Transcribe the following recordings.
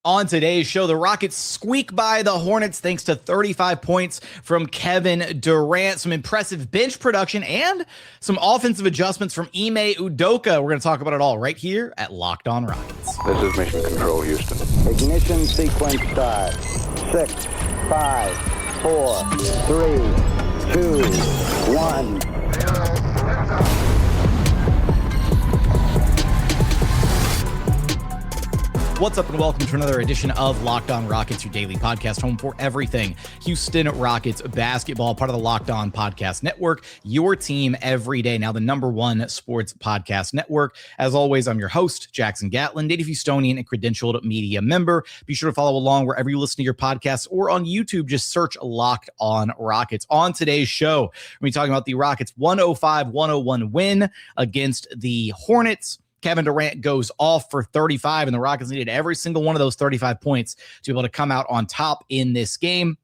On today's show, the Rockets squeak by the Hornets thanks to 35 points from Kevin Durant, some impressive bench production, and some offensive adjustments from Ime Udoka. We're going to talk about it all right here at Locked On Rockets. This is Mission Control, Houston. Ignition sequence start. 6, 5, 4, 3, 2, 1. What's up and welcome to another edition of Locked On Rockets, your daily podcast, home for everything Houston Rockets basketball, part of the Locked On Podcast Network, your team every day. Now the #1 sports podcast network. As always, I'm your host, Jackson Gatlin, native Houstonian and credentialed media member. Be sure to follow along wherever you listen to your podcasts or on YouTube. Just search Locked On Rockets. On today's show, we're going to be talking about the Rockets' 105-101 win against the Hornets. Kevin Durant goes off for 35, and the Rockets needed every single one of those 35 points to be able to come out on top in this game.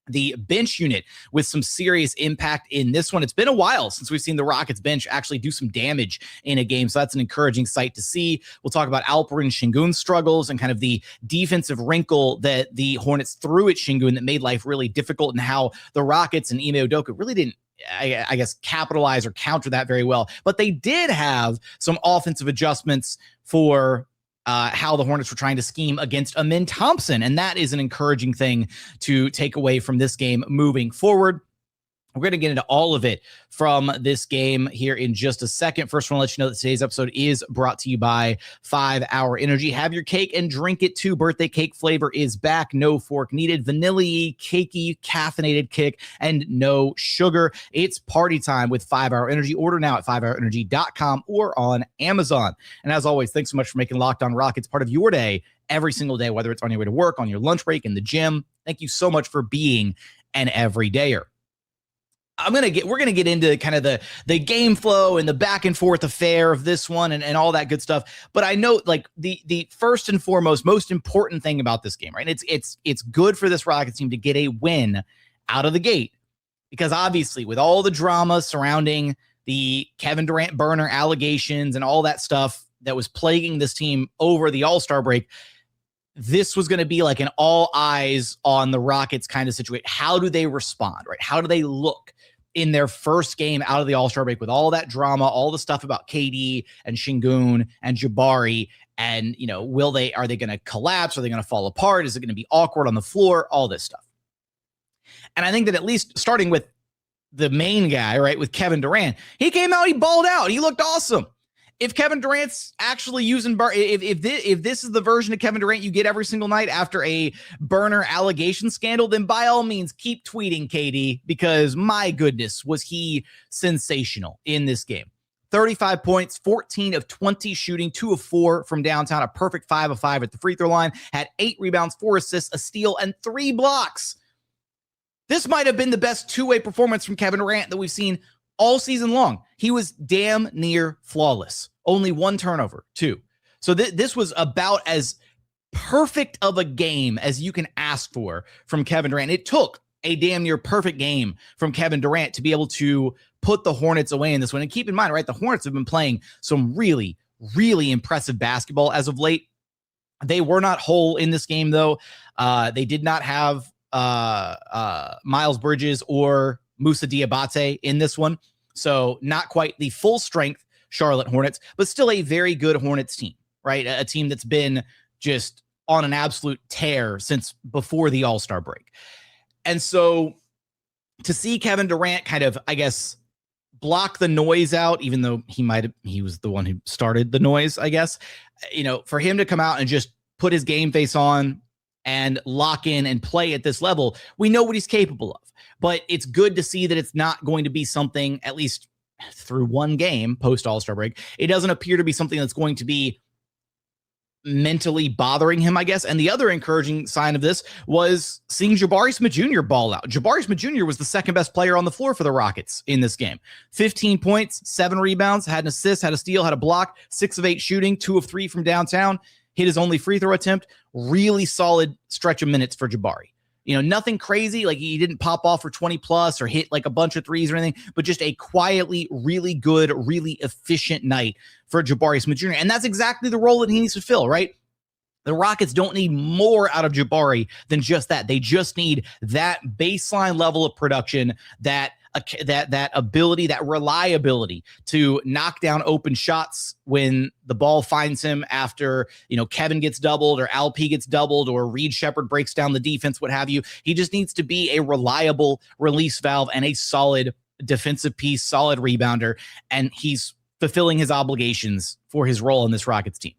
The bench unit with some serious impact in this one. It's been a while since we've seen the Rockets bench actually do some damage in a game, so that's an encouraging sight to see. We'll talk about Alperen Şengün's struggles and kind of the defensive wrinkle that the Hornets threw at Şengün that made life really difficult, and how the Rockets and Ime Udoka really didn't, I guess, capitalize or counter that very well. But they did have some offensive adjustments for how the Hornets were trying to scheme against Amen Thompson. And that is an encouraging thing to take away from this game moving forward. We're going to get into all of it from this game here in just a second. First, I want to let you know that today's episode is brought to you by 5 Hour Energy. Have your cake and drink it too. Birthday cake flavor is back. No fork needed. Vanilla-y, cakey, caffeinated kick, and no sugar. It's party time with 5 Hour Energy. Order now at 5hourenergy.com or on Amazon. And as always, thanks so much for making Locked On Rockets part of your day every single day, whether it's on your way to work, on your lunch break, in the gym. Thank you so much for being an everydayer. We're gonna get into kind of the game flow and the back and forth affair of this one and all that good stuff. But I know, like, the first and foremost, most important thing about this game, right? It's good for this Rockets team to get a win out of the gate, because obviously with all the drama surrounding the Kevin Durant burner allegations and all that stuff that was plaguing this team over the All-Star break, this was going to be like an all eyes on the Rockets kind of situation. How do they respond, right? How do they look in their first game out of the All-Star break with all that drama, all the stuff about KD and Sengun and Jabari, and, you know, are they going to collapse? Are they going to fall apart? Is it going to be awkward on the floor? All this stuff. And I think that, at least starting with the main guy, right, with Kevin Durant, he came out, he balled out, he looked awesome. If Kevin Durant's actually using if this is the version of Kevin Durant you get every single night after a burner allegation scandal, then by all means keep tweeting KD, because my goodness, was he sensational in this game. 35 points, 14 of 20 shooting, 2 of 4 from downtown, a perfect 5 of 5 at the free throw line, had 8 rebounds, 4 assists, a steal, and 3 blocks. This might have been the best two-way performance from Kevin Durant that we've seen all season long. He was damn near flawless. Only 1 turnover, 2. So this was about as perfect of a game as you can ask for from Kevin Durant. It took a damn near perfect game from Kevin Durant to be able to put the Hornets away in this one. And keep in mind, right, the Hornets have been playing some really, really impressive basketball as of late. They were not whole in this game, though. They did not have Miles Bridges or Moussa Diabate in this one. So not quite the full strength Charlotte Hornets, but still a very good Hornets team, right? A team that's been just on an absolute tear since before the All-Star break. And so to see Kevin Durant kind of, I guess, block the noise out, even though he was the one who started the noise, I guess, you know, for him to come out and just put his game face on and lock in and play at this level, we know what he's capable of. But it's good to see that it's not going to be something, at least through one game post All-Star break, it doesn't appear to be something that's going to be mentally bothering him, I guess. And the other encouraging sign of this was seeing Jabari Smith Jr. ball out. Jabari Smith Jr. was the second best player on the floor for the Rockets in this game. 15 points, 7 rebounds, had an assist, had a steal, had a block, 6 of 8 shooting, 2 of 3 from downtown, hit his only free throw attempt. Really solid stretch of minutes for Jabari. You know, nothing crazy, like he didn't pop off for 20 plus or hit like a bunch of threes or anything, but just a quietly really good, really efficient night for Jabari Smith Jr. And that's exactly the role that he needs to fill, right? The Rockets don't need more out of Jabari than just that. They just need that baseline level of production, that ability, that reliability to knock down open shots when the ball finds him after, Kevin gets doubled or Alp gets doubled or Reed Shepherd breaks down the defense, what have you. He just needs to be a reliable release valve and a solid defensive piece, solid rebounder, and he's fulfilling his obligations for his role in this Rockets team.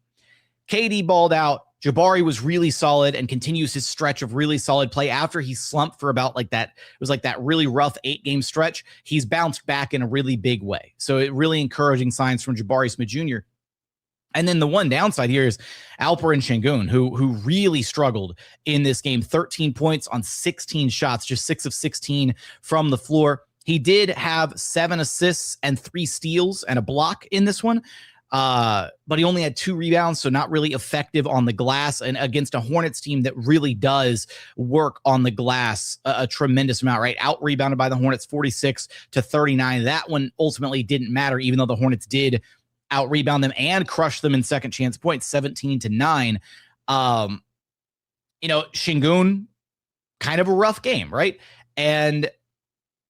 KD balled out. Jabari was really solid and continues his stretch of really solid play after he slumped for about that really rough 8-game stretch. He's bounced back in a really big way. So it really encouraging signs from Jabari Smith Jr. And then the one downside here is Alperen Şengün, who really struggled in this game. 13 points on 16 shots, just 6 of 16 from the floor. He did have 7 assists and 3 steals and a block in this one. But he only had 2 rebounds, so not really effective on the glass, and against a Hornets team that really does work on the glass a tremendous amount, right? Out rebounded by the Hornets 46-39. That one ultimately didn't matter, even though the Hornets did out rebound them and crush them in second chance points, 17-9. Şengün, kind of a rough game, right? And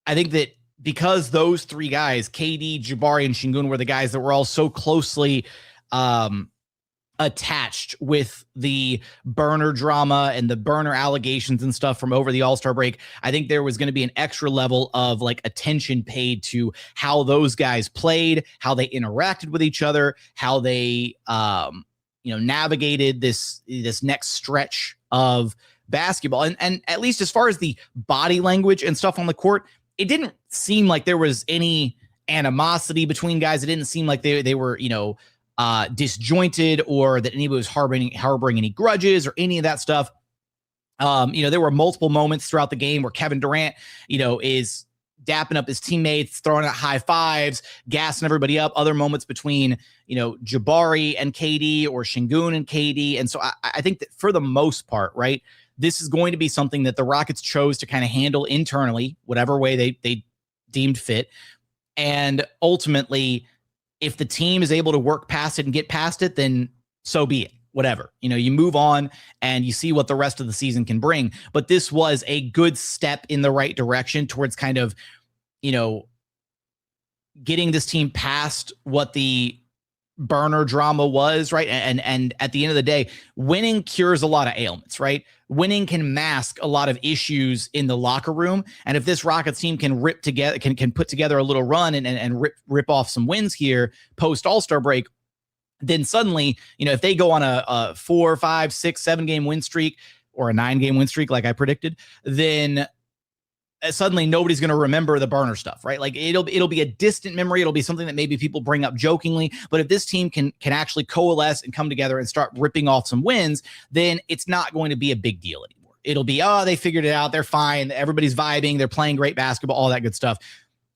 I think that because those 3 guys, KD, Jabari, and Şengün, were the guys that were all so closely attached with the burner drama and the burner allegations and stuff from over the All-Star break, I think there was going to be an extra level of attention paid to how those guys played, how they interacted with each other, how they navigated this next stretch of basketball. And at least as far as the body language and stuff on the court, it didn't seem like there was any animosity between guys. It didn't seem like they were, disjointed, or that anybody was harboring any grudges or any of that stuff. There were multiple moments throughout the game where Kevin Durant, is dapping up his teammates, throwing out high fives, gassing everybody up. Other moments between, Jabari and KD, or Şengün and KD. And so I think that for the most part, right, this is going to be something that the Rockets chose to kind of handle internally, whatever way they deemed fit. And ultimately, if the team is able to work past it and get past it, then so be it. Whatever. You move on and you see what the rest of the season can bring. But this was a good step in the right direction towards kind of, getting this team past what the burner drama was, right? And at the end of the day, winning cures a lot of ailments, right? Winning can mask a lot of issues in the locker room. And if this Rockets team can put together a little run and rip off some wins here post All-Star break, then suddenly, if they go on a 4, 5, 6, 7 game win streak, or a 9-game win streak, like I predicted, then suddenly nobody's going to remember the burner stuff, right? It'll be a distant memory. It'll be something that maybe people bring up jokingly, but if this team can actually coalesce and come together and start ripping off some wins, then it's not going to be a big deal anymore. It'll be, they figured it out. They're fine. Everybody's vibing. They're playing great basketball, all that good stuff.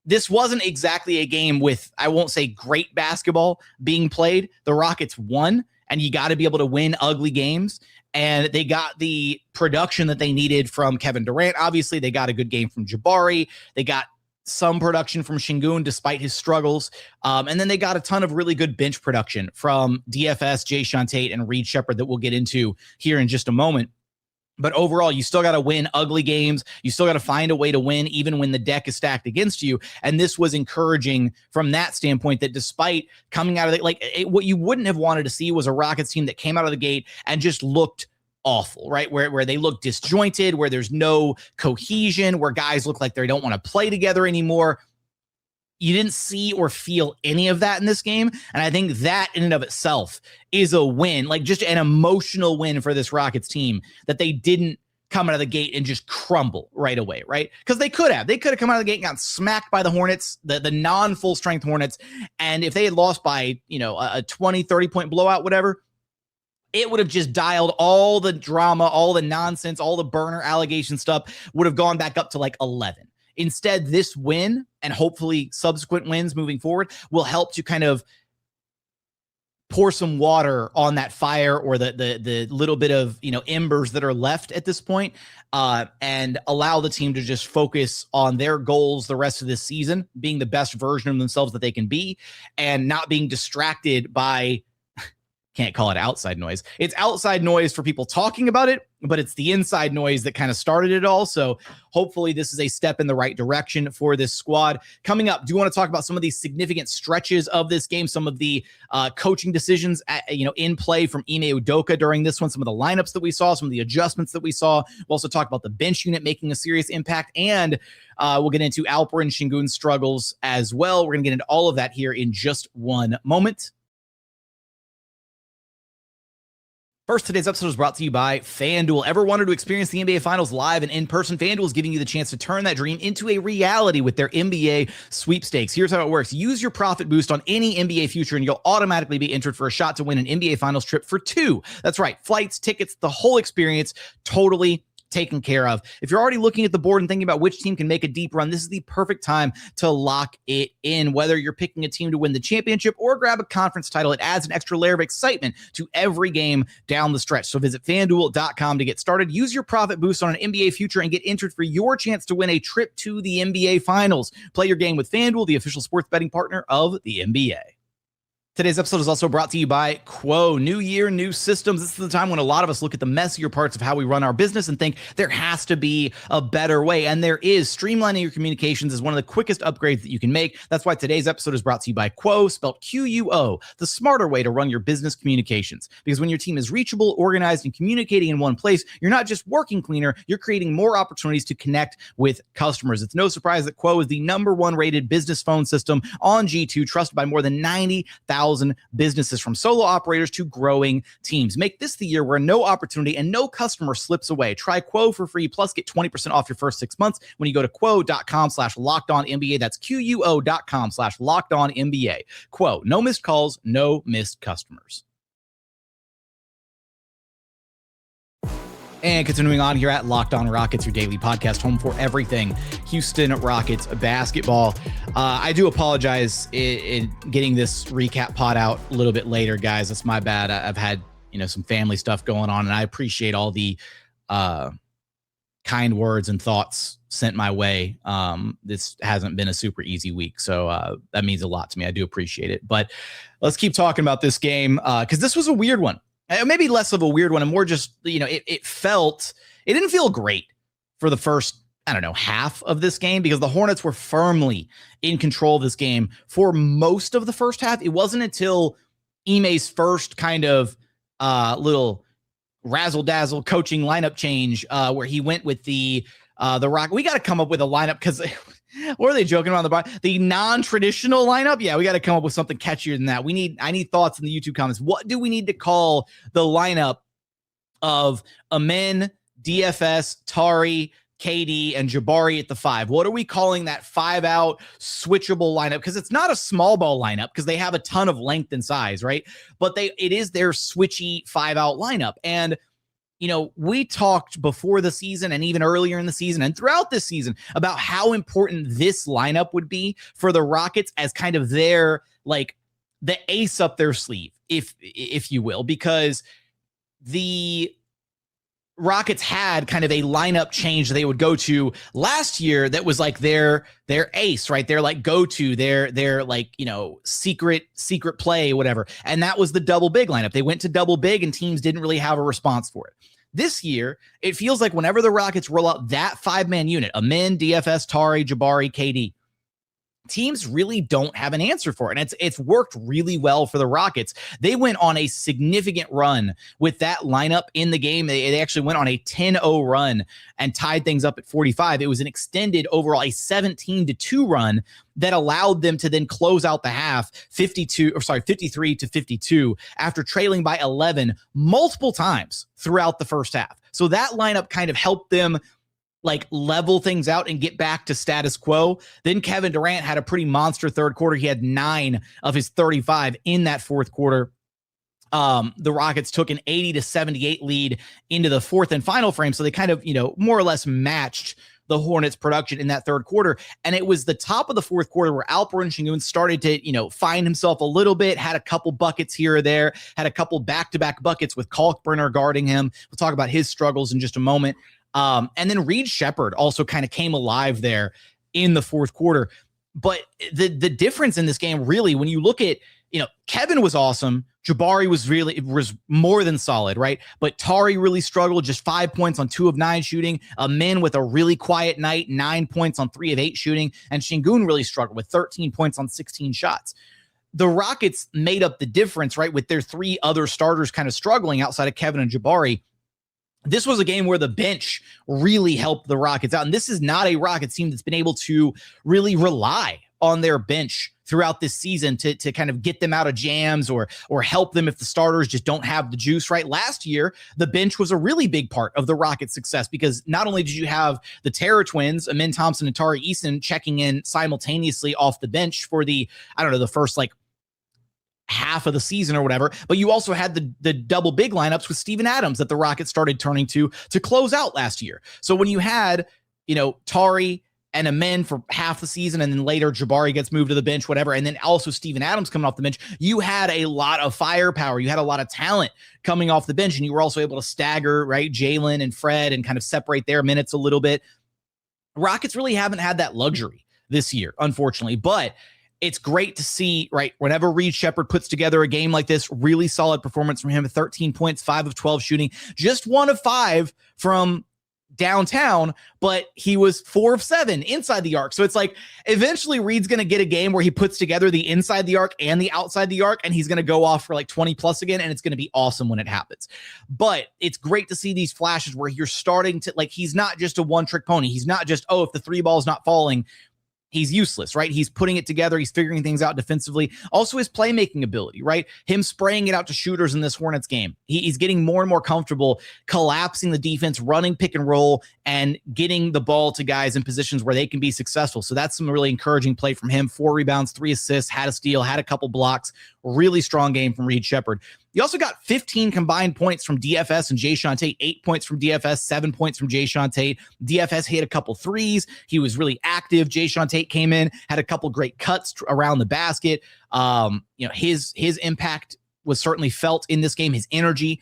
This wasn't exactly a game with, I won't say great basketball being played. The Rockets won, and you got to be able to win ugly games. And they got the production that they needed from Kevin Durant. Obviously, they got a good game from Jabari. They got some production from Şengün despite his struggles. And then they got a ton of really good bench production from DFS, Jae'Sean Tate, and Reed Shepherd that we'll get into here in just a moment. But overall, you still got to win ugly games. You still got to find a way to win even when the deck is stacked against you. And this was encouraging from that standpoint, that despite coming out of it, what you wouldn't have wanted to see was a Rockets team that came out of the gate and just looked awful, right? Where they look disjointed, where there's no cohesion, where guys look like they don't want to play together anymore. You didn't see or feel any of that in this game. And I think that in and of itself is a win, just an emotional win for this Rockets team, that they didn't come out of the gate and just crumble right away, right? Because they could have come out of the gate and got smacked by the Hornets, the non-full strength Hornets. And if they had lost by, a 20, 30 point blowout, whatever, it would have just dialed all the drama, all the nonsense, all the burner allegation stuff would have gone back up to 11. Instead, this win, and hopefully subsequent wins moving forward, will help to kind of pour some water on that fire, or the little bit of embers that are left at this point, and allow the team to just focus on their goals the rest of this season, being the best version of themselves that they can be, and not being distracted by can't call it outside noise. It's outside noise for people talking about it, but it's the inside noise that kind of started it all. So hopefully this is a step in the right direction for this squad. Coming up, do you want to talk about some of these significant stretches of this game, some of the coaching decisions in play from Ime Udoka during this one, some of the lineups that we saw, some of the adjustments that we saw. We'll also talk about the bench unit making a serious impact, and we'll get into Alperen Şengün's struggles as well. We're going to get into all of that here in just one moment. First, today's episode is brought to you by FanDuel. Ever wanted to experience the NBA Finals live and in person? FanDuel is giving you the chance to turn that dream into a reality with their NBA sweepstakes. Here's how it works. Use your profit boost on any NBA future and you'll automatically be entered for a shot to win an NBA Finals trip for two. That's right. Flights, tickets, the whole experience, totally taken care of. If you're already looking at the board and thinking about which team can make a deep run, this is the perfect time to lock it in. Whether you're picking a team to win the championship or grab a conference title, it adds an extra layer of excitement to every game down the stretch. So visit FanDuel.com to get started. Use your profit boost on an NBA future and get entered for your chance to win a trip to the NBA Finals. Play your game with FanDuel, the official sports betting partner of the NBA. Today's episode is also brought to you by Quo. New year, new systems. This is the time when a lot of us look at the messier parts of how we run our business and think there has to be a better way. And there is. Streamlining your communications is one of the quickest upgrades that you can make. That's why today's episode is brought to you by Quo, spelled Q-U-O, the smarter way to run your business communications. Because when your team is reachable, organized, and communicating in one place, you're not just working cleaner, you're creating more opportunities to connect with customers. It's no surprise that Quo is the #1 rated business phone system on G2, trusted by more than 90,000 businesses, from solo operators to growing teams. Make this the year where no opportunity and no customer slips away. Try Quo for free, plus get 20% off your first 6 months when you go to quo.com/lockedonnba. That's QUO.com/lockedonnba. Quo, no missed calls, no missed customers. And continuing on here at Locked On Rockets, your daily podcast, home for everything Houston Rockets basketball. I do apologize in getting this recap pod out a little bit later, guys. That's my bad. I've had some family stuff going on, and I appreciate all the kind words and thoughts sent my way. This hasn't been a super easy week, so that means a lot to me. I do appreciate it. But let's keep talking about this game because this was a weird one. Maybe less of a weird one and more just, it didn't feel great for the first, half of this game, because the Hornets were firmly in control of this game for most of the first half. It wasn't until Ime's first kind of little razzle-dazzle coaching lineup change where he went with the Rock. We got to come up with a lineup because what are they joking around the non-traditional lineup? Yeah, we got to come up with something catchier than that. I need thoughts in the YouTube comments. What do we need to call the lineup of Amen, DFS, Tari, KD, and Jabari at the 5? What are we calling that 5-out switchable lineup? Because it's not a small ball lineup because they have a ton of length and size, right? But it is their switchy 5-out lineup. And we talked before the season and even earlier in the season and throughout this season about how important this lineup would be for the Rockets as kind of their, the ace up their sleeve, if you will, because the Rockets had kind of a lineup change they would go to last year that was like their ace, right? Their go-to, their secret play, whatever. And that was the double big lineup. They went to double big and teams didn't really have a response for it. This year, it feels like whenever the Rockets roll out that 5-man unit, Amen, DFS, Tari, Jabari, KD, teams really don't have an answer for it. And it's worked really well for the Rockets. They went on a significant run with that lineup in the game. They actually went on a 10-0 run and tied things up at 45. It was an extended overall, a 17-2 run that allowed them to then close out the half 53-52 after trailing by 11 multiple times throughout the first half. So that lineup kind of helped them level things out and get back to status quo. Then Kevin Durant had a pretty monster third quarter. He had 9 of his 35 in that fourth quarter. The Rockets took an 80-78 lead into the fourth and final frame. So they kind of, more or less matched the Hornets production in that third quarter. And it was the top of the fourth quarter where Alperen Şengün started to, find himself a little bit, had a couple buckets here or there, had a couple back-to-back buckets with Kalkbrenner guarding him. We'll talk about his struggles in just a moment. And then Reed Shepherd also kind of came alive there in the fourth quarter. But the difference in this game, really, when you look at, Kevin was awesome. Jabari was more than solid, right? But Tari really struggled, just 5 points on 2 of 9 shooting. Amen with a really quiet night, 9 points on 3 of 8 shooting. And Şengün really struggled with 13 points on 16 shots. The Rockets made up the difference, right? With their 3 other starters kind of struggling outside of Kevin and Jabari. This was a game where the bench really helped the Rockets out. And this is not a Rockets team that's been able to really rely on their bench throughout this season to kind of get them out of jams or help them if the starters just don't have the juice, right? Last year, the bench was a really big part of the Rockets' success because not only did you have the Terror twins, Amen Thompson and Tari Eason, checking in simultaneously off the bench for the first half of the season or whatever, but you also had the double big lineups with Steven Adams that the Rockets started turning to close out last year. So when you had, Tari and Amen for half the season, and then later Jabari gets moved to the bench, whatever, and then also Steven Adams coming off the bench, you had a lot of firepower. You had a lot of talent coming off the bench, and you were also able to stagger, right, Jalen and Fred and kind of separate their minutes a little bit. Rockets really haven't had that luxury this year, unfortunately, but it's great to see, right, whenever Reed Sheppard puts together a game like this, really solid performance from him, 13 points, 5 of 12 shooting, just 1 of 5 from downtown, but he was 4 of 7 inside the arc. So it's like eventually Reed's going to get a game where he puts together the inside the arc and the outside the arc, and he's going to go off for 20 plus again, and it's going to be awesome when it happens. But it's great to see these flashes where you're starting to, he's not just a one-trick pony. He's not just, if the 3 ball is not falling, he's useless, right? He's putting it together. He's figuring things out defensively. Also his playmaking ability, right? Him spraying it out to shooters in this Hornets game. He's getting more and more comfortable collapsing the defense, running pick and roll, and getting the ball to guys in positions where they can be successful. So that's some really encouraging play from him. 4 rebounds, 3 assists, had a steal, had a couple blocks. Really strong game from Reed Sheppard. You also got 15 combined points from DFS and Jae'Sean Tate, 8 points from DFS, 7 points from Jae'Sean Tate. DFS hit a couple threes. He was really active. Jae'Sean Tate came in, had a couple great cuts around the basket. His impact was certainly felt in this game, his energy.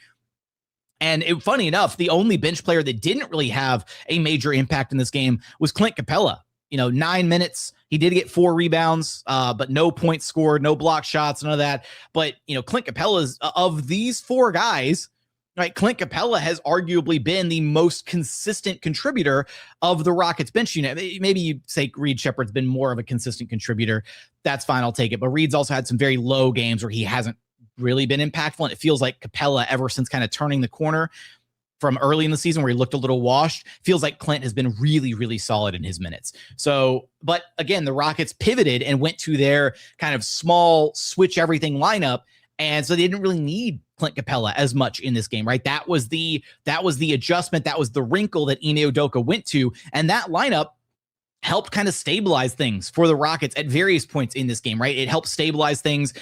And funny enough, the only bench player that didn't really have a major impact in this game was Clint Capela. 9 minutes. He did get 4 rebounds, but no points scored, no block shots, none of that. But, Clint Capela's of these 4 guys, right? Clint Capela has arguably been the most consistent contributor of the Rockets bench unit. Maybe you say Reed Sheppard's been more of a consistent contributor. That's fine. I'll take it. But Reed's also had some very low games where he hasn't really been impactful. And it feels like Capela, ever since kind of turning the corner from early in the season where he looked a little washed, feels like Clint has been really, really solid in his minutes. So, but again, the Rockets pivoted and went to their kind of small switch everything lineup. And so they didn't really need Clint Capela as much in this game, right? That was the adjustment. That was the wrinkle that Ime Udoka went to. And that lineup helped kind of stabilize things for the Rockets at various points in this game, right? It helped stabilize things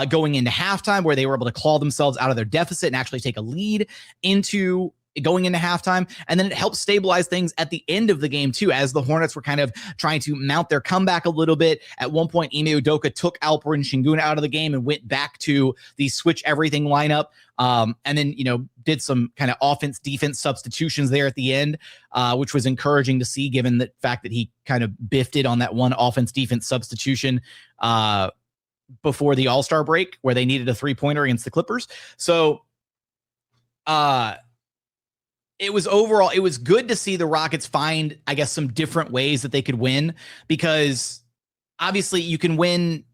going into halftime where they were able to claw themselves out of their deficit and actually take a lead into going into halftime. And then it helped stabilize things at the end of the game too, as the Hornets were kind of trying to mount their comeback a little bit. At one point, Ime Udoka took Alperen Şengün out of the game and went back to the switch everything lineup. And then, did some kind of offense defense substitutions there at the end, which was encouraging to see given the fact that he kind of biffed it on that one offense defense substitution before the All-Star break where they needed a 3-pointer against the Clippers. So, it was good to see the Rockets find, I guess, some different ways that they could win, because obviously you can win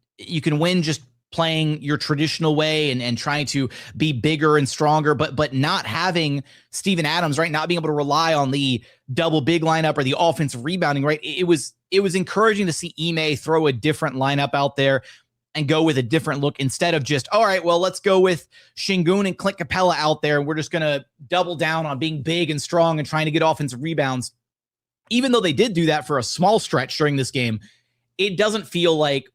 just playing your traditional way and trying to be bigger and stronger, but not having Steven Adams, right? Not being able to rely on the double big lineup or the offensive rebounding, right? It was encouraging to see Ime throw a different lineup out there and go with a different look instead of just, all right, well, let's go with Şengün and Clint Capela out there, and we're just going to double down on being big and strong and trying to get offensive rebounds. Even though they did do that for a small stretch during this game, it doesn't feel like,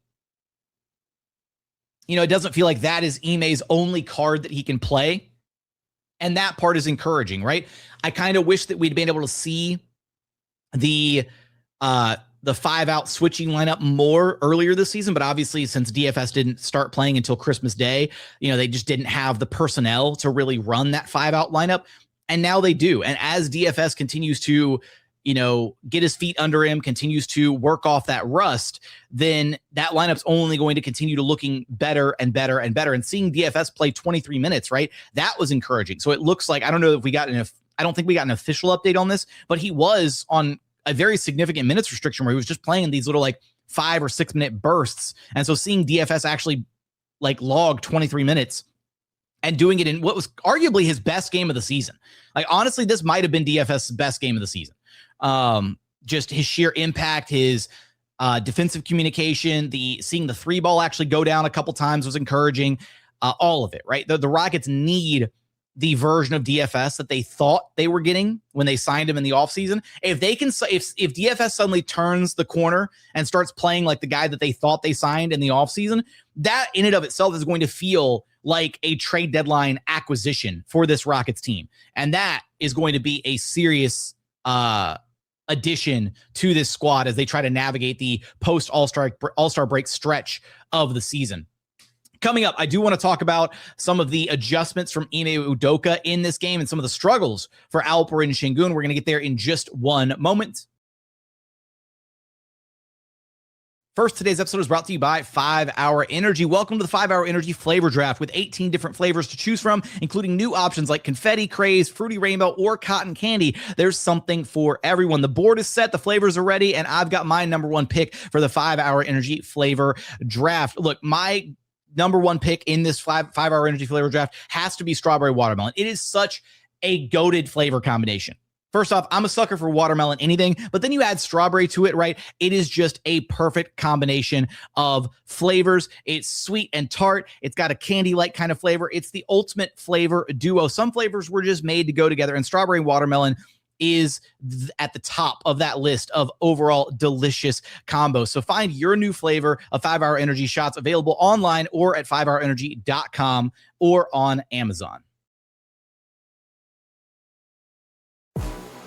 that is Ime's only card that he can play. And that part is encouraging, right? I kind of wish that we'd been able to see the 5-out switching lineup more earlier this season, but obviously since DFS didn't start playing until Christmas Day, they just didn't have the personnel to really run that 5-out lineup. And now they do. And as DFS continues to get his feet under him, continues to work off that rust, then that lineup's only going to continue to looking better and better and better. And seeing DFS play 23 minutes, right? That was encouraging. So it looks like, I don't know if I don't think we got an official update on this, but he was on a very significant minutes restriction where he was just playing these little 5 or 6 minute bursts. And so seeing DFS actually log 23 minutes and doing it in what was arguably his best game of the season. Honestly, this might have been DFS's best game of the season. Just his sheer impact, his defensive communication, seeing the 3 ball actually go down a couple times was encouraging. All of it, right? The Rockets need the version of DFS that they thought they were getting when they signed him in the offseason. If DFS suddenly turns the corner and starts playing like the guy that they thought they signed in the offseason, that in and of itself is going to feel like a trade deadline acquisition for this Rockets team. And that is going to be a serious addition to this squad as they try to navigate the post All-Star break stretch of the season. Coming up, I do want to talk about some of the adjustments from Ime Udoka in this game and some of the struggles for Alperen Şengün. We're going to get there in just one moment. First, today's episode is brought to you by 5 Hour Energy. Welcome to the 5 Hour Energy Flavor Draft with 18 different flavors to choose from, including new options like confetti, craze, fruity rainbow, or cotton candy. There's something for everyone. The board is set, the flavors are ready, and I've got my number one pick for the 5 Hour Energy Flavor Draft. Look, my number one pick in this 5 Hour Energy Flavor Draft has to be strawberry watermelon. It is such a goated flavor combination. First off, I'm a sucker for watermelon anything, but then you add strawberry to it, right? It is just a perfect combination of flavors. It's sweet and tart. It's got a candy-like kind of flavor. It's the ultimate flavor duo. Some flavors were just made to go together, and strawberry watermelon is at the top of that list of overall delicious combos. So find your new flavor of 5 Hour Energy shots available online or at 5hourenergy.com or on Amazon.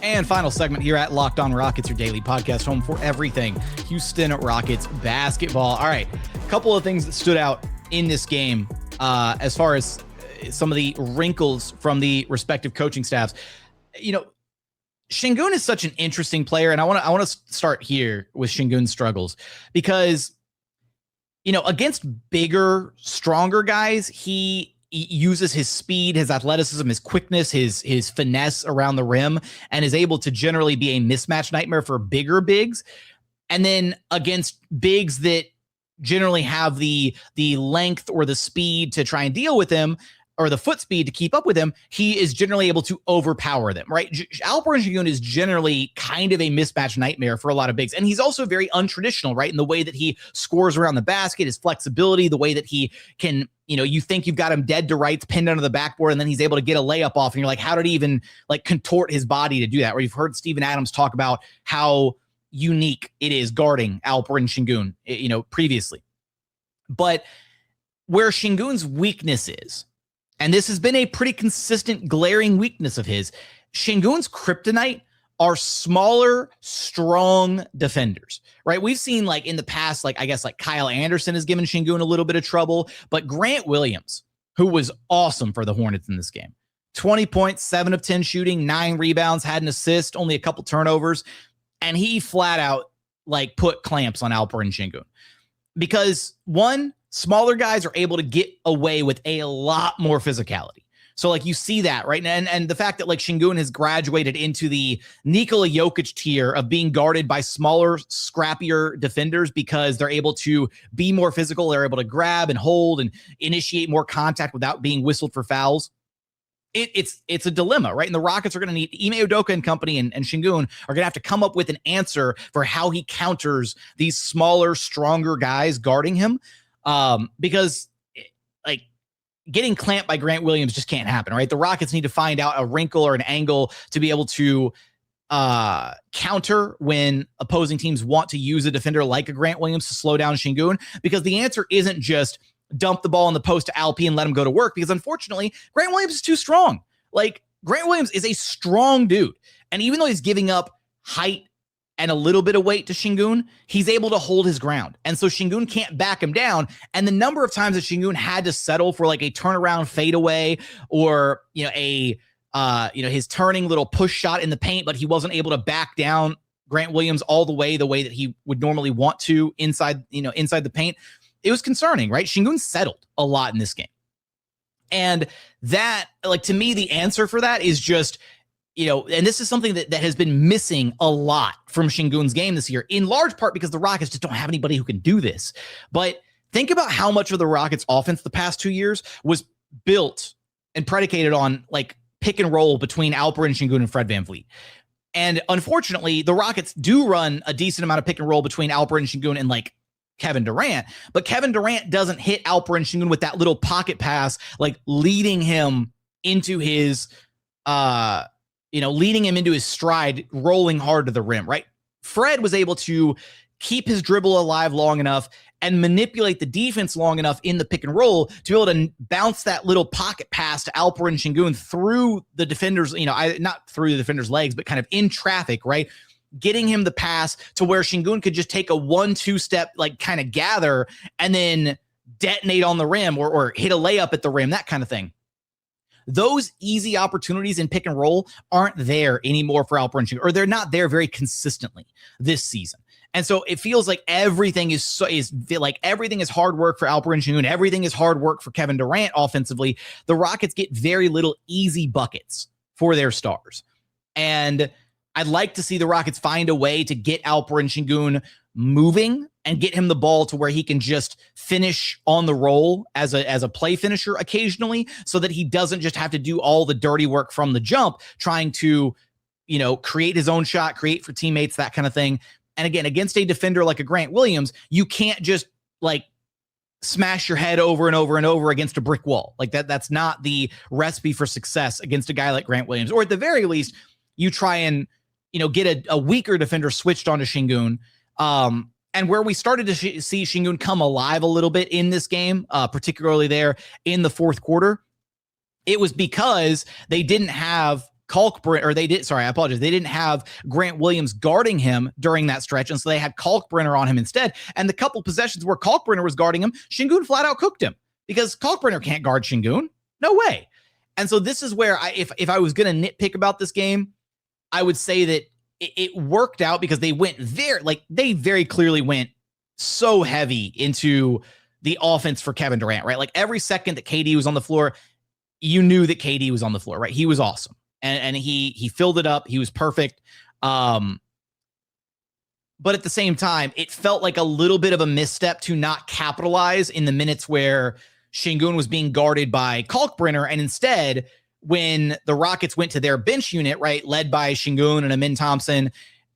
And final segment here at Locked On Rockets, your daily podcast home for everything Houston Rockets basketball. All right, a couple of things that stood out in this game as far as some of the wrinkles from the respective coaching staffs. Sengun is such an interesting player, and I want to start here with Şengün's struggles because, against bigger, stronger guys, he uses his speed, his athleticism, his quickness, his finesse around the rim, and is able to generally be a mismatch nightmare for bigger bigs. And then against bigs that generally have the length or the speed to try and deal with him, or the foot speed to keep up with him, he is generally able to overpower them, right? Alperen Şengün is generally kind of a mismatch nightmare for a lot of bigs. And he's also very untraditional, right? In the way that he scores around the basket, his flexibility, the way that he can, you think you've got him dead to rights, pinned under the backboard, and then he's able to get a layup off. And you're like, how did he even contort his body to do that? Where you've heard Steven Adams talk about how unique it is guarding Alperen Şengün, previously. But where Şengün's weakness is, and this has been a pretty consistent, glaring weakness of his, Şengün's kryptonite are smaller, strong defenders, right? We've seen in the past, Kyle Anderson has given Şengün a little bit of trouble, but Grant Williams, who was awesome for the Hornets in this game, 20 points, 7 of 10 shooting, 9 rebounds, had an assist, only a couple turnovers, and he flat out put clamps on Alperen Şengün because one, smaller guys are able to get away with a lot more physicality. So you see that, right? And the fact that Şengün has graduated into the Nikola Jokic tier of being guarded by smaller, scrappier defenders because they're able to be more physical. They're able to grab and hold and initiate more contact without being whistled for fouls. It's a dilemma, right? And the Rockets are going to need Ime Udoka and company and Şengün are going to have to come up with an answer for how he counters these smaller, stronger guys guarding him. Because getting clamped by Grant Williams just can't happen, right? The Rockets need to find out a wrinkle or an angle to be able to counter when opposing teams want to use a defender like a Grant Williams to slow down Şengün, because the answer isn't just dump the ball in the post to Alp and let him go to work, because unfortunately, Grant Williams is too strong. Grant Williams is a strong dude. And even though he's giving up height and a little bit of weight to Şengün, he's able to hold his ground. And so Şengün can't back him down. And the number of times that Şengün had to settle for a turnaround fadeaway or, a his turning little push shot in the paint, but he wasn't able to back down Grant Williams all the way that he would normally want to inside the paint. It was concerning, right? Şengün settled a lot in this game. And that, like, to me, the answer for that is just, and this is something that has been missing a lot from Şengün's game this year, in large part because the Rockets just don't have anybody who can do this. But think about how much of the Rockets offense the past 2 years was built and predicated on, like, pick and roll between Alperen Şengün and Fred VanVleet. And unfortunately, the Rockets do run a decent amount of pick and roll between Alperen Şengün and, like, Kevin Durant, but Kevin Durant doesn't hit Alperen Şengün with that little pocket pass, like leading him into his, leading him into his stride, rolling hard to the rim, right? Fred was able to keep his dribble alive long enough and manipulate the defense long enough in the pick and roll to be able to bounce that little pocket pass to Alperen Şengün through the defenders, not through the defender's legs, but kind of in traffic, right? Getting him the pass to where Şengün could just take a 1-2 step, like, kind of gather and then detonate on the rim or hit a layup at the rim, that kind of thing. Those easy opportunities in pick and roll aren't there anymore for Alperen Şengün, or they're not there very consistently this season. And so it feels like everything is hard work for Alperen Şengün. Everything is hard work for Kevin Durant offensively. The Rockets get very little easy buckets for their stars. And I'd like to see the Rockets find a way to get Alperen Şengün moving and get him the ball to where he can just finish on the roll as a play finisher occasionally, so that he doesn't just have to do all the dirty work from the jump, trying to, create his own shot, create for teammates, that kind of thing. And again, against a defender like a Grant Williams, you can't just, like, smash your head over and over and over against a brick wall. Like that's not the recipe for success against a guy like Grant Williams. Or at the very least, you try and, get a weaker defender switched onto Şengün. And where we started to see Şengün come alive a little bit in this game, particularly there in the fourth quarter, it was because they didn't have they didn't have Grant Williams guarding him during that stretch, and so they had Kalkbrenner on him instead. And the couple possessions where Kalkbrenner was guarding him, Şengün flat out cooked him, because Kalkbrenner can't guard Şengün. No way. And so this is where if I was going to nitpick about this game, I would say that it worked out because they very clearly went so heavy into the offense for Kevin Durant, right? Like every second that KD was on the floor, you knew that KD was on the floor, right? He was awesome. And he filled it up. He was perfect. But at the same time, it felt like a little bit of a misstep to not capitalize in the minutes where Şengün was being guarded by Kalkbrenner, and instead, when the Rockets went to their bench unit, right, led by Şengün and Amen Thompson,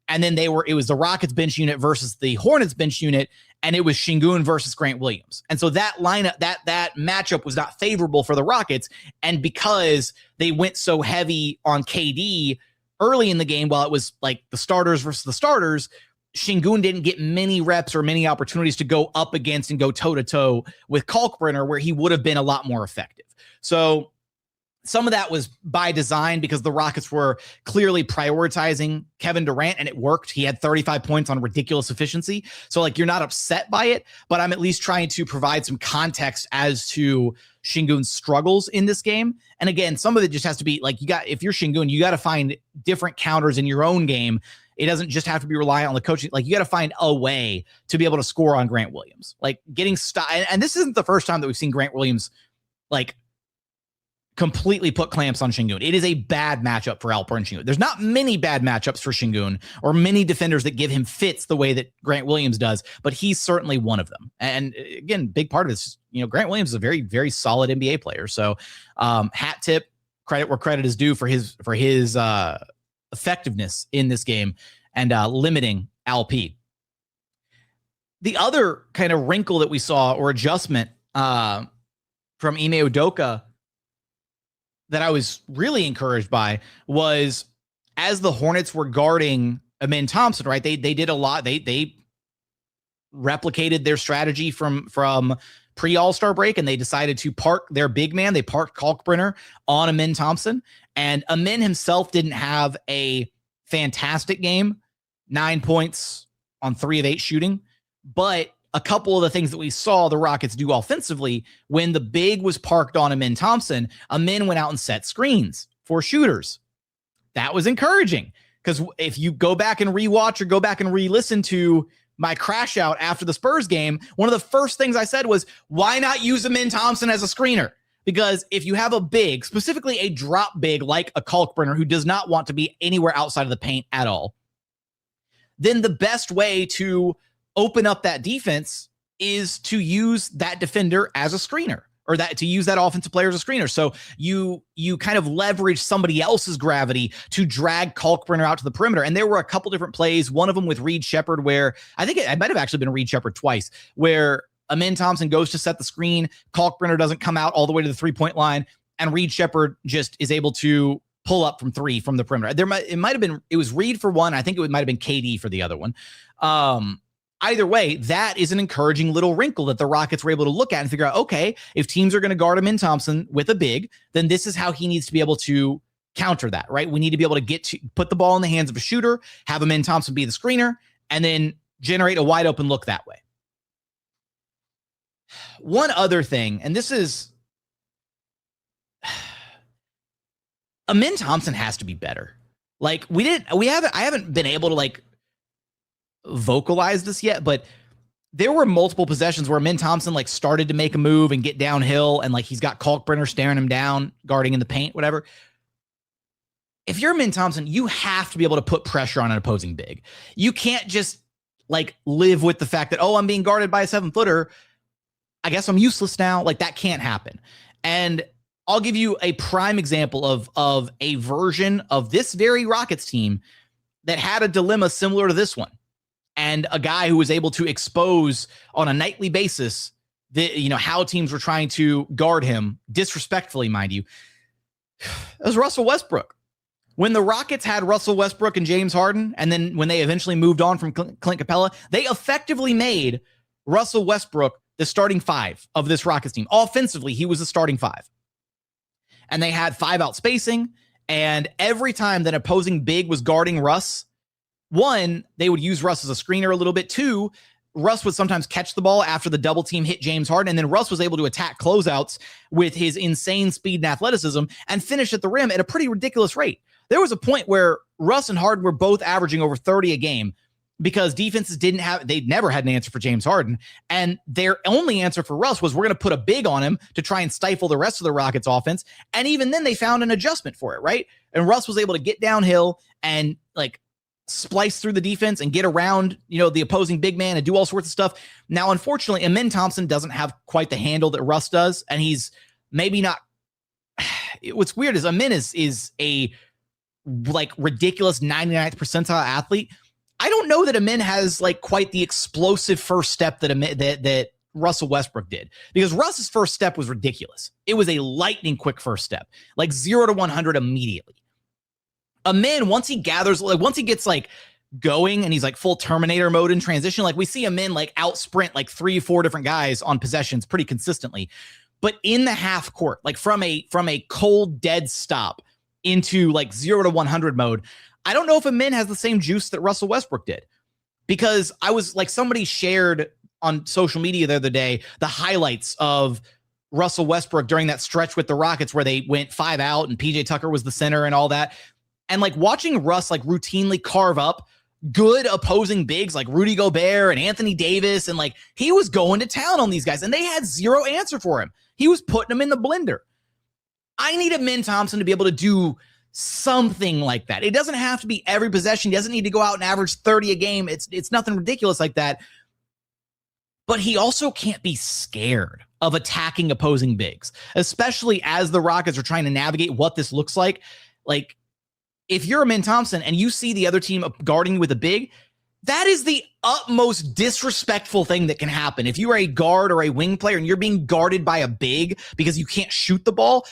and then it was the Rockets bench unit versus the Hornets bench unit, and it was Şengün versus Grant Williams. And so that lineup, that matchup was not favorable for the Rockets. And because they went so heavy on KD early in the game, while it was like the starters versus the starters, Şengün didn't get many reps or many opportunities to go up against and go toe-to-toe with Kalkbrenner, where he would have been a lot more effective. So some of that was by design because the Rockets were clearly prioritizing Kevin Durant, and it worked. He had 35 points on ridiculous efficiency. So, like, you're not upset by it, but I'm at least trying to provide some context as to Şengün's struggles in this game. And again, some of it just has to be like, if you're Şengün, you got to find different counters in your own game. It doesn't just have to be reliant on the coaching. Like, you got to find a way to be able to score on Grant Williams. Like, getting and this isn't the first time that we've seen Grant Williams, like, completely put clamps on Şengün. It is a bad matchup for Alperen Şengün. There's not many bad matchups for Şengün or many defenders that give him fits the way that Grant Williams does, but he's certainly one of them. And again, big part of this, Grant Williams is a very, very solid NBA player. So hat tip, credit where credit is due for his effectiveness in this game and limiting LP. The other kind of wrinkle that we saw, or adjustment from Ime Udoka, that I was really encouraged by, was as the Hornets were guarding Amen Thompson, right? They did a lot. They replicated their strategy from pre-All-Star break, and they decided to park their big man. They parked Kalkbrenner on Amen Thompson, and Amen himself didn't have a fantastic game, 9 points on 3 of 8 shooting, but a couple of the things that we saw the Rockets do offensively, when the big was parked on Amen Thompson, Amen went out and set screens for shooters. That was encouraging, because if you go back and rewatch or go back and re-listen to my crash out after the Spurs game, one of the first things I said was, why not use Amen Thompson as a screener? Because if you have a big, specifically a drop big like a Kalkbrenner who does not want to be anywhere outside of the paint at all, then the best way to open up that defense is to use that defender as a screener, or that to use that offensive player as a screener. So you kind of leverage somebody else's gravity to drag Kalkbrenner out to the perimeter. And there were a couple different plays, one of them with Reed Sheppard, where I think it might have actually been Reed Sheppard twice, where Amen Thompson goes to set the screen, Kalkbrenner doesn't come out all the way to the three-point line, and Reed Sheppard just is able to pull up from three from the perimeter. It was Reed for one. I think it might have been KD for the other one. Either way, that is an encouraging little wrinkle that the Rockets were able to look at and figure out, okay, if teams are going to guard Amen Thompson with a big, then this is how he needs to be able to counter that, right? We need to be able to put the ball in the hands of a shooter, have Amen Thompson be the screener, and then generate a wide open look that way. One other thing, and this is, Amen Thompson has to be better. Like I haven't been able to like vocalize this yet, but there were multiple possessions where Amen Thompson like started to make a move and get downhill, and like he's got Kalkbrenner staring him down, guarding in the paint, whatever. If you're Amen Thompson, you have to be able to put pressure on an opposing big. You can't just like live with the fact that, oh, I'm being guarded by a 7-footer, I guess I'm useless now. Like that can't happen. And I'll give you a prime example of a version of this very Rockets team that had a dilemma similar to this one, and a guy who was able to expose on a nightly basis how teams were trying to guard him disrespectfully, mind you. It was Russell Westbrook. When the Rockets had Russell Westbrook and James Harden, and then when they eventually moved on from Clint Capela, they effectively made Russell Westbrook the starting five of this Rockets team. Offensively, he was the starting five. And they had 5-out spacing, and every time that opposing big was guarding Russ, one, they would use Russ as a screener a little bit. Two, Russ would sometimes catch the ball after the double team hit James Harden, and then Russ was able to attack closeouts with his insane speed and athleticism and finish at the rim at a pretty ridiculous rate. There was a point where Russ and Harden were both averaging over 30 a game, because defenses they'd never had an answer for James Harden. And their only answer for Russ was, we're going to put a big on him to try and stifle the rest of the Rockets offense. And even then they found an adjustment for it, right? And Russ was able to get downhill and like splice through the defense and get around, the opposing big man and do all sorts of stuff. Now, unfortunately, Amen Thompson doesn't have quite the handle that Russ does. And he's maybe not, what's weird is Amen is a like ridiculous 99th percentile athlete. I don't know that Amen has like quite the explosive first step that Russell Westbrook did, because Russ's first step was ridiculous. It was a lightning quick first step, like 0 to 100 immediately. Amen, once he gets like going and he's like full Terminator mode in transition, like we see Amen like out sprint like 3 or 4 different guys on possessions pretty consistently. But in the half court, like from a cold dead stop into like 0 to 100 mode, I don't know if Amen has the same juice that Russell Westbrook did, because I was like, somebody shared on social media the other day the highlights of Russell Westbrook during that stretch with the Rockets where they went 5 out and PJ Tucker was the center and all that. And like watching Russ like routinely carve up good opposing bigs like Rudy Gobert and Anthony Davis, and like he was going to town on these guys and they had zero answer for him. He was putting them in the blender. I need Amen Thompson to be able to do something like that. It doesn't have to be every possession. He doesn't need to go out and average 30 a game. It's nothing ridiculous like that. But he also can't be scared of attacking opposing bigs, especially as the Rockets are trying to navigate what this looks like. Like, if you're Amen Thompson and you see the other team guarding with a big, that is the utmost disrespectful thing that can happen. If you are a guard or a wing player and you're being guarded by a big because you can't shoot the ball,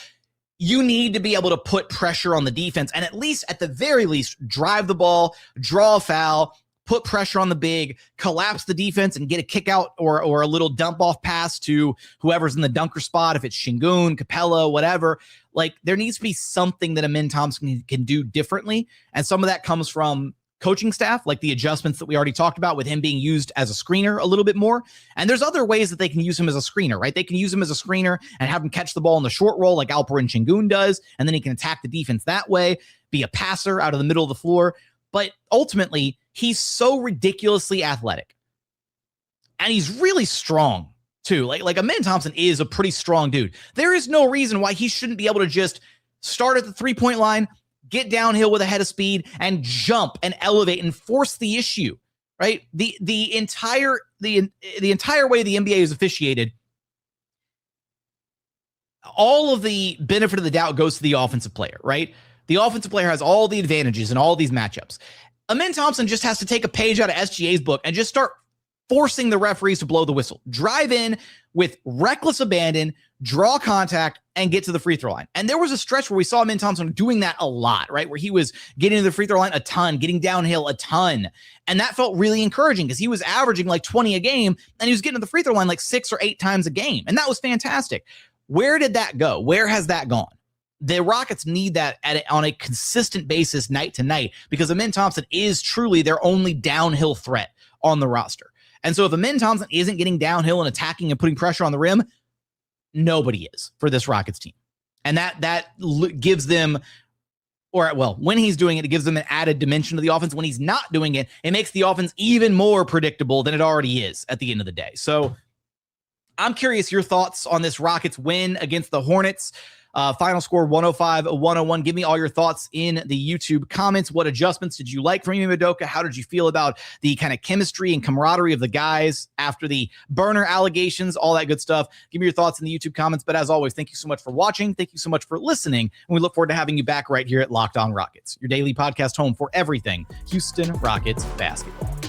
you need to be able to put pressure on the defense and at the very least, drive the ball, draw a foul, put pressure on the big, collapse the defense and get a kick out or a little dump off pass to whoever's in the dunker spot. If it's Şengün, Capela, whatever, like there needs to be something that Amen Thompson can do differently. And some of that comes from coaching staff, like the adjustments that we already talked about with him being used as a screener a little bit more. And there's other ways that they can use him as a screener, right? They can use him as a screener and have him catch the ball in the short roll like Alperen Şengün does, and then he can attack the defense that way, be a passer out of the middle of the floor. But ultimately, he's so ridiculously athletic. And he's really strong, too. Like Amen Thompson is a pretty strong dude. There is no reason why he shouldn't be able to just start at the three-point line, get downhill with a head of speed, and jump and elevate and force the issue, right? The entire way the NBA is officiated, all of the benefit of the doubt goes to the offensive player, right? The offensive player has all the advantages in all these matchups. Amen Thompson just has to take a page out of SGA's book and just start forcing the referees to blow the whistle. Drive in with reckless abandon, draw contact, and get to the free throw line. And there was a stretch where we saw Amen Thompson doing that a lot, right? Where he was getting to the free throw line a ton, getting downhill a ton. And that felt really encouraging because he was averaging like 20 a game, and he was getting to the free throw line like 6 or 8 times a game. And that was fantastic. Where did that go? Where has that gone? The Rockets need that on a consistent basis night to night because Amen Thompson is truly their only downhill threat on the roster. And so if Amen Thompson isn't getting downhill and attacking and putting pressure on the rim, nobody is for this Rockets team. And that gives them, when he's doing it, it gives them an added dimension to the offense. When he's not doing it, it makes the offense even more predictable than it already is at the end of the day. So I'm curious your thoughts on this Rockets win against the Hornets. Final score 105-101. Give me all your thoughts in the YouTube comments. What adjustments did you like from Ime Udoka? How did you feel about the kind of chemistry and camaraderie of the guys after the burner allegations, all that good stuff? Give me your thoughts in the YouTube comments. But as always, thank you so much for watching. Thank you so much for listening. And we look forward to having you back right here at Locked On Rockets, your daily podcast home for everything Houston Rockets basketball.